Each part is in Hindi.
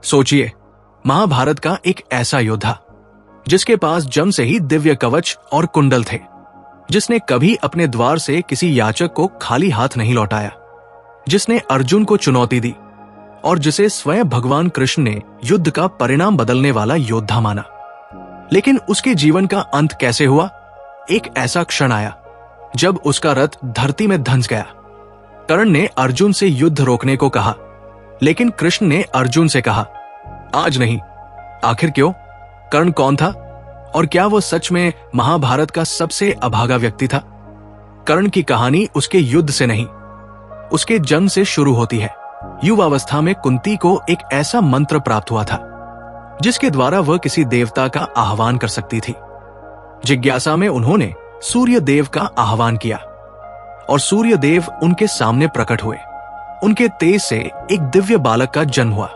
सोचिए, महाभारत का एक ऐसा योद्धा जिसके पास जन्म से ही दिव्य कवच और कुंडल थे, जिसने कभी अपने द्वार से किसी याचक को खाली हाथ नहीं लौटाया, जिसने अर्जुन को चुनौती दी और जिसे स्वयं भगवान कृष्ण ने युद्ध का परिणाम बदलने वाला योद्धा माना। लेकिन उसके जीवन का अंत कैसे हुआ? एक ऐसा क्षण आया जब उसका रथ धरती में धंस गया। कर्ण ने अर्जुन से युद्ध रोकने को कहा, लेकिन कृष्ण ने अर्जुन से कहा, आज नहीं। आखिर क्यों? कर्ण कौन था और क्या वो सच में महाभारत का सबसे अभागा व्यक्ति था? कर्ण की कहानी उसके युद्ध से नहीं, उसके जन्म से शुरू होती है। युवावस्था में कुंती को एक ऐसा मंत्र प्राप्त हुआ था जिसके द्वारा वह किसी देवता का आह्वान कर सकती थी। जिज्ञासा में उन्होंने सूर्य देव का आह्वान किया और सूर्य देव उनके सामने प्रकट हुए। उनके तेज से एक दिव्य बालक का जन्म हुआ।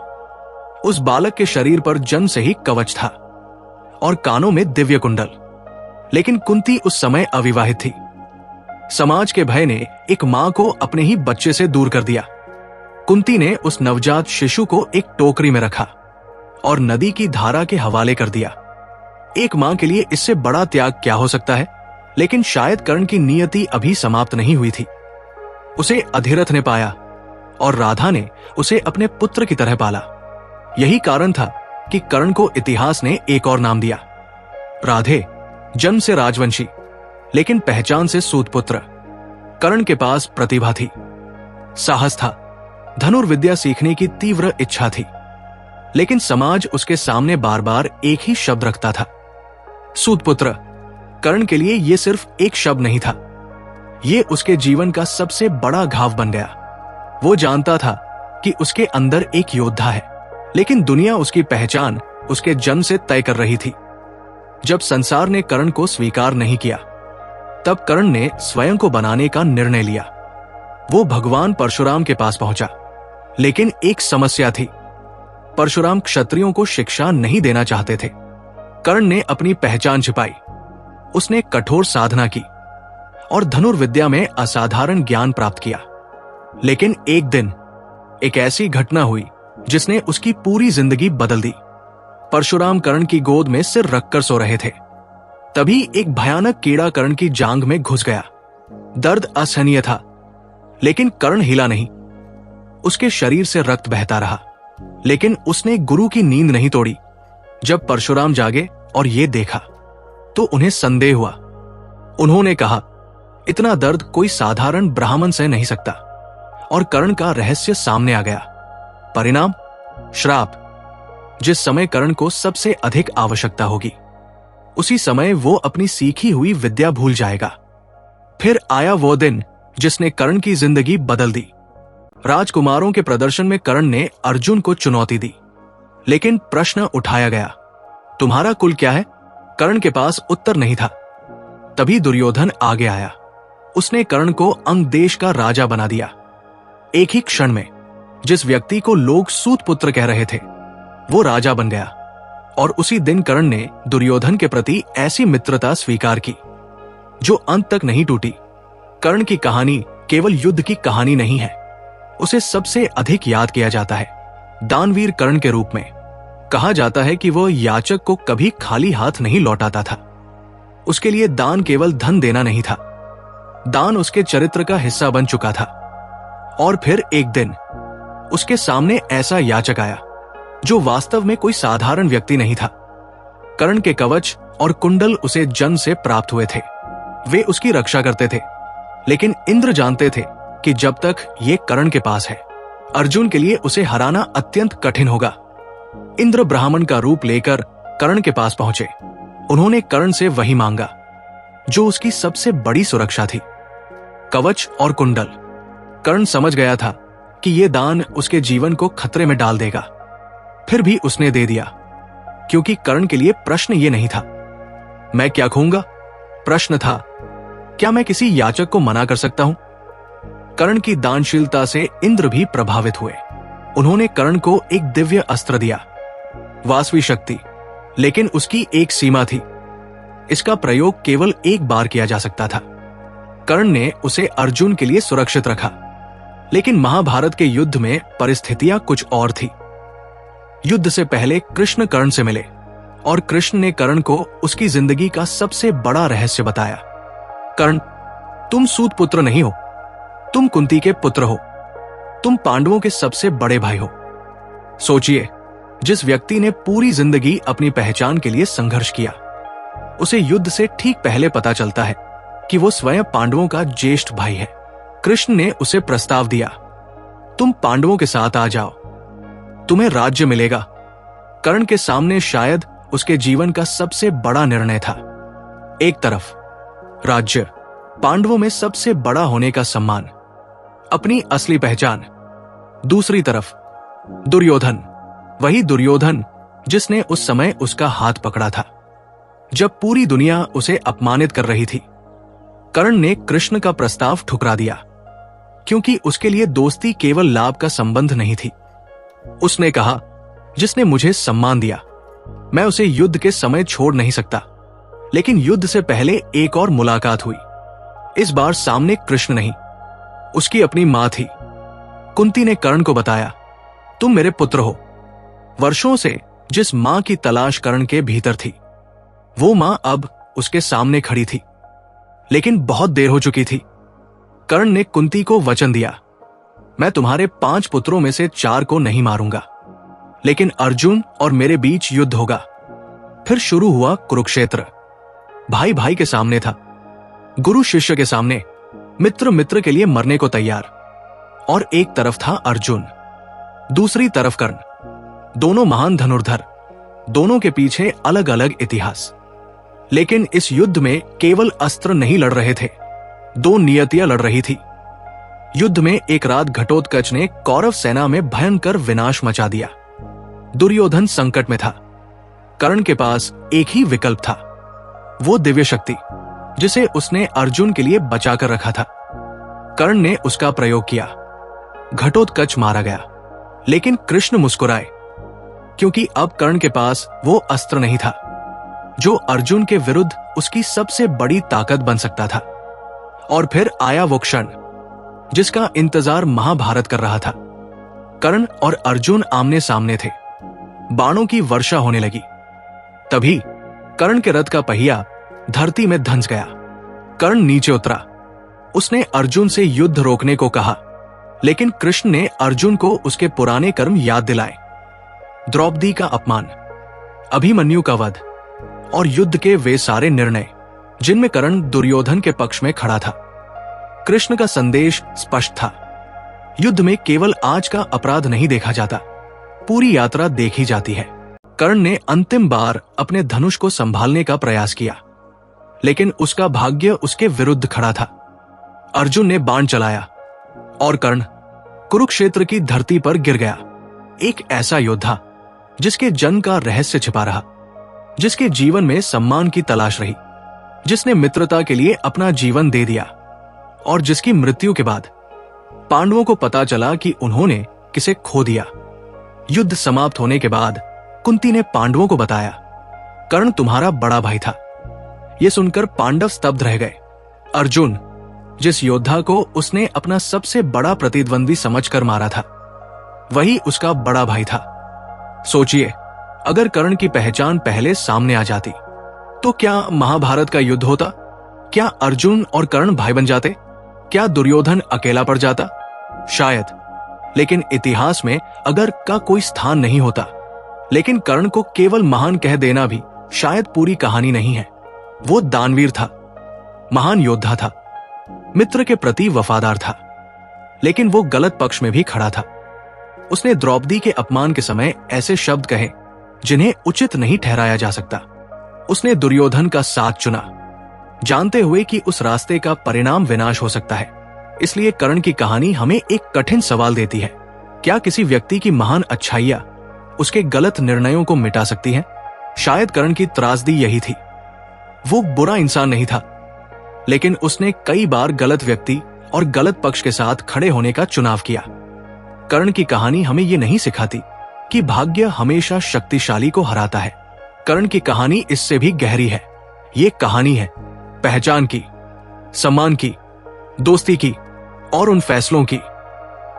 उस बालक के शरीर पर जन्म से ही कवच था और कानों में दिव्य कुंडल। लेकिन कुंती उस समय अविवाहित थी। समाज के भय ने एक मां को अपने ही बच्चे से दूर कर दिया। कुंती ने उस नवजात शिशु को एक टोकरी में रखा और नदी की धारा के हवाले कर दिया। एक मां के लिए इससे बड़ा त्याग क्या हो सकता है? लेकिन शायद कर्ण की नियति अभी समाप्त नहीं हुई थी। उसे अधिरथ ने पाया और राधा ने उसे अपने पुत्र की तरह पाला। यही कारण था कि कर्ण को इतिहास ने एक और नाम दिया। राधे जन्म से राजवंशी, लेकिन पहचान से सूतपुत्र। कर्ण के पास प्रतिभा थी, साहस था, धनुर्विद्या सीखने की तीव्र इच्छा थी, लेकिन समाज उसके सामने बार बार एक ही शब्द रखता था, सूतपुत्र। कर्ण के लिए यह सिर्फ एक शब्द नहीं था, यह उसके जीवन का सबसे बड़ा घाव बन गया। वो जानता था कि उसके अंदर एक योद्धा है, लेकिन दुनिया उसकी पहचान उसके जन्म से तय कर रही थी। जब संसार ने कर्ण को स्वीकार नहीं किया, तब कर्ण ने स्वयं को बनाने का निर्णय लिया। वो भगवान परशुराम के पास पहुंचा, लेकिन एक समस्या थी। परशुराम क्षत्रियों को शिक्षा नहीं देना चाहते थे। कर्ण ने अपनी पहचान छिपाई। उसने कठोर साधना की और धनुर्विद्या में असाधारण ज्ञान प्राप्त किया। लेकिन एक दिन एक ऐसी घटना हुई जिसने उसकी पूरी जिंदगी बदल दी। परशुराम कर्ण की गोद में सिर रखकर सो रहे थे। तभी एक भयानक कीड़ा कर्ण की जांघ में घुस गया। दर्द असहनीय था, लेकिन कर्ण हिला नहीं। उसके शरीर से रक्त बहता रहा, लेकिन उसने गुरु की नींद नहीं तोड़ी। जब परशुराम जागे और ये देखा तो उन्हें संदेह हुआ। उन्होंने कहा, इतना दर्द कोई साधारण ब्राह्मण सह नहीं सकता। और कर्ण का रहस्य सामने आ गया। परिणाम श्राप। जिस समय कर्ण को सबसे अधिक आवश्यकता होगी, उसी समय वो अपनी सीखी हुई विद्या भूल जाएगा। फिर आया वो दिन जिसने कर्ण की जिंदगी बदल दी। राजकुमारों के प्रदर्शन में कर्ण ने अर्जुन को चुनौती दी, लेकिन प्रश्न उठाया गया, तुम्हारा कुल क्या है? कर्ण के पास उत्तर नहीं था। तभी दुर्योधन आगे आया। उसने कर्ण को अंग देश का राजा बना दिया। एक ही क्षण में जिस व्यक्ति को लोग सूतपुत्र कह रहे थे, वो राजा बन गया। और उसी दिन कर्ण ने दुर्योधन के प्रति ऐसी मित्रता स्वीकार की जो अंत तक नहीं टूटी। कर्ण की कहानी केवल युद्ध की कहानी नहीं है, उसे सबसे अधिक याद किया जाता है दानवीर कर्ण के रूप में। कहा जाता है कि वह याचक को कभी खाली हाथ नहीं लौटाता था। उसके लिए दान केवल धन देना नहीं था, दान उसके चरित्र का हिस्सा बन चुका था। और फिर एक दिन उसके सामने ऐसा याचक आया जो वास्तव में कोई साधारण व्यक्ति नहीं था। कर्ण के कवच और कुंडल उसे जन्म से प्राप्त हुए थे। वे उसकी रक्षा करते थे, लेकिन इंद्र जानते थे कि जब तक ये कर्ण के पास है, अर्जुन के लिए उसे हराना अत्यंत कठिन होगा। इंद्र ब्राह्मण का रूप लेकर कर्ण के पास पहुंचे। उन्होंने कर्ण से वही मांगा जो उसकी सबसे बड़ी सुरक्षा थी, कवच और कुंडल। कर्ण समझ गया था कि यह दान उसके जीवन को खतरे में डाल देगा, फिर भी उसने दे दिया, क्योंकि कर्ण के लिए प्रश्न ये नहीं था मैं क्या खूंगा, प्रश्न था क्या मैं किसी याचक को मना कर सकता हूं। कर्ण की दानशीलता से इंद्र भी प्रभावित हुए। उन्होंने कर्ण को एक दिव्य अस्त्र दिया, वासवी शक्ति, लेकिन उसकी एक सीमा थी। इसका प्रयोग केवल एक बार किया जा सकता था। कर्ण ने उसे अर्जुन के लिए सुरक्षित रखा, लेकिन महाभारत के युद्ध में परिस्थितियां कुछ और थी। युद्ध से पहले कृष्ण कर्ण से मिले और कृष्ण ने कर्ण को उसकी जिंदगी का सबसे बड़ा रहस्य बताया। कर्ण, तुम सूत पुत्र नहीं हो, तुम कुंती के पुत्र हो, तुम पांडवों के सबसे बड़े भाई हो। सोचिए, जिस व्यक्ति ने पूरी जिंदगी अपनी पहचान के लिए संघर्ष किया, उसे युद्ध से ठीक पहले पता चलता है कि वो स्वयं पांडवों का ज्येष्ठ भाई है। कृष्ण ने उसे प्रस्ताव दिया, तुम पांडवों के साथ आ जाओ, तुम्हें राज्य मिलेगा। कर्ण के सामने शायद उसके जीवन का सबसे बड़ा निर्णय था। एक तरफ राज्य, पांडवों में सबसे बड़ा होने का सम्मान, अपनी असली पहचान। दूसरी तरफ दुर्योधन, वही दुर्योधन जिसने उस समय उसका हाथ पकड़ा था जब पूरी दुनिया उसे अपमानित कर रही थी। कर्ण ने कृष्ण का प्रस्ताव ठुकरा दिया क्योंकि उसके लिए दोस्ती केवल लाभ का संबंध नहीं थी। उसने कहा, जिसने मुझे सम्मान दिया, मैं उसे युद्ध के समय छोड़ नहीं सकता। लेकिन युद्ध से पहले एक और मुलाकात हुई। इस बार सामने कृष्ण नहीं, उसकी अपनी मां थी। कुंती ने कर्ण को बताया, तुम मेरे पुत्र हो। वर्षों से जिस मां की तलाश कर्ण के भीतर थी, वो मां अब उसके सामने खड़ी थी। लेकिन बहुत देर हो चुकी थी। कर्ण ने कुंती को वचन दिया, मैं तुम्हारे 5 पुत्रों में से 4 को नहीं मारूंगा, लेकिन अर्जुन और मेरे बीच युद्ध होगा। फिर शुरू हुआ कुरुक्षेत्र। भाई भाई के सामने था, गुरु शिष्य के सामने, मित्र मित्र के लिए मरने को तैयार। और एक तरफ था अर्जुन, दूसरी तरफ कर्ण। दोनों महान धनुर्धर, दोनों के पीछे अलग अलग इतिहास। लेकिन इस युद्ध में केवल अस्त्र नहीं लड़ रहे थे, 2 नियतियां लड़ रही थी। युद्ध में एक रात घटोत्कच ने कौरव सेना में भयंकर विनाश मचा दिया। दुर्योधन संकट में था। कर्ण के पास एक ही विकल्प था, वो दिव्य शक्ति जिसे उसने अर्जुन के लिए बचाकर रखा था। कर्ण ने उसका प्रयोग किया। घटोत्कच मारा गया, लेकिन कृष्ण मुस्कुराए क्योंकि अब कर्ण के पास वो अस्त्र नहीं था जो अर्जुन के विरुद्ध उसकी सबसे बड़ी ताकत बन सकता था। और फिर आया वो क्षण जिसका इंतजार महाभारत कर रहा था। कर्ण और अर्जुन आमने सामने थे, बाणों की वर्षा होने लगी। तभी कर्ण के रथ का पहिया धरती में धंस गया। कर्ण नीचे उतरा। उसने अर्जुन से युद्ध रोकने को कहा, लेकिन कृष्ण ने अर्जुन को उसके पुराने कर्म याद दिलाए। द्रौपदी का अपमान, अभिमन्यु का वध और युद्ध के वे सारे निर्णय जिनमें कर्ण दुर्योधन के पक्ष में खड़ा था। कृष्ण का संदेश स्पष्ट था, युद्ध में केवल आज का अपराध नहीं देखा जाता, पूरी यात्रा देखी जाती है। कर्ण ने अंतिम बार अपने धनुष को संभालने का प्रयास किया, लेकिन उसका भाग्य उसके विरुद्ध खड़ा था। अर्जुन ने बाण चलाया और कर्ण कुरुक्षेत्र की धरती पर गिर गया। एक ऐसा योद्धा जिसके जन्म का रहस्य छिपा रहा, जिसके जीवन में सम्मान की तलाश रही, जिसने मित्रता के लिए अपना जीवन दे दिया और जिसकी मृत्यु के बाद पांडवों को पता चला कि उन्होंने किसे खो दिया। युद्ध समाप्त होने के बाद कुंती ने पांडवों को बताया, कर्ण तुम्हारा बड़ा भाई था। यह सुनकर पांडव स्तब्ध रह गए। अर्जुन, जिस योद्धा को उसने अपना सबसे बड़ा प्रतिद्वंदी समझकर मारा था, वही उसका बड़ा भाई था। सोचिए, अगर कर्ण की पहचान पहले सामने आ जाती तो क्या महाभारत का युद्ध होता? क्या अर्जुन और कर्ण भाई बन जाते? क्या दुर्योधन अकेला पड़ जाता? शायद। लेकिन इतिहास में अगर का कोई स्थान नहीं होता। लेकिन कर्ण को केवल महान कह देना भी शायद पूरी कहानी नहीं है। वो दानवीर था, महान योद्धा था, मित्र के प्रति वफादार था, लेकिन वो गलत पक्ष में भी खड़ा था। उसने द्रौपदी के अपमान के समय ऐसे शब्द कहे जिन्हें उचित नहीं ठहराया जा सकता। उसने दुर्योधन का साथ चुना, जानते हुए कि उस रास्ते का परिणाम विनाश हो सकता है। इसलिए कर्ण की कहानी हमें एक कठिन सवाल देती है, क्या किसी व्यक्ति की महान अच्छाइयां उसके गलत निर्णयों को मिटा सकती हैं? शायद कर्ण की त्रासदी यही थी। वो बुरा इंसान नहीं था, लेकिन उसने कई बार गलत व्यक्ति और गलत पक्ष के साथ खड़े होने का चुनाव किया। कर्ण की कहानी हमें ये नहीं सिखाती कि भाग्य हमेशा शक्तिशाली को हराता है। कर्ण की कहानी इससे भी गहरी है। ये कहानी है पहचान की, सम्मान की, दोस्ती की और उन फैसलों की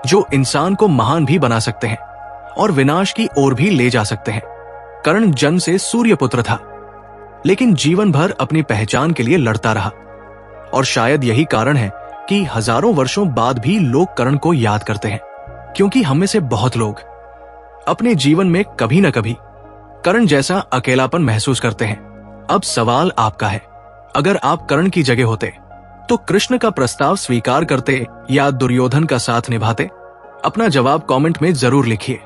जो इंसान को महान भी बना सकते हैं और विनाश की ओर भी ले जा सकते हैं। कर्ण जन्म से सूर्यपुत्र था, लेकिन जीवन भर अपनी पहचान के लिए लड़ता रहा, और शायद यही कारण है कि हजारों वर्षों बाद भी लोग कर्ण को याद करते हैं, क्योंकि हम में से बहुत लोग अपने जीवन में कभी न कभी कर्ण जैसा अकेलापन महसूस करते हैं। अब सवाल आपका है, अगर आप कर्ण की जगह होते तो कृष्ण का प्रस्ताव स्वीकार करते या दुर्योधन का साथ निभाते? अपना जवाब कमेंट में जरूर लिखिए।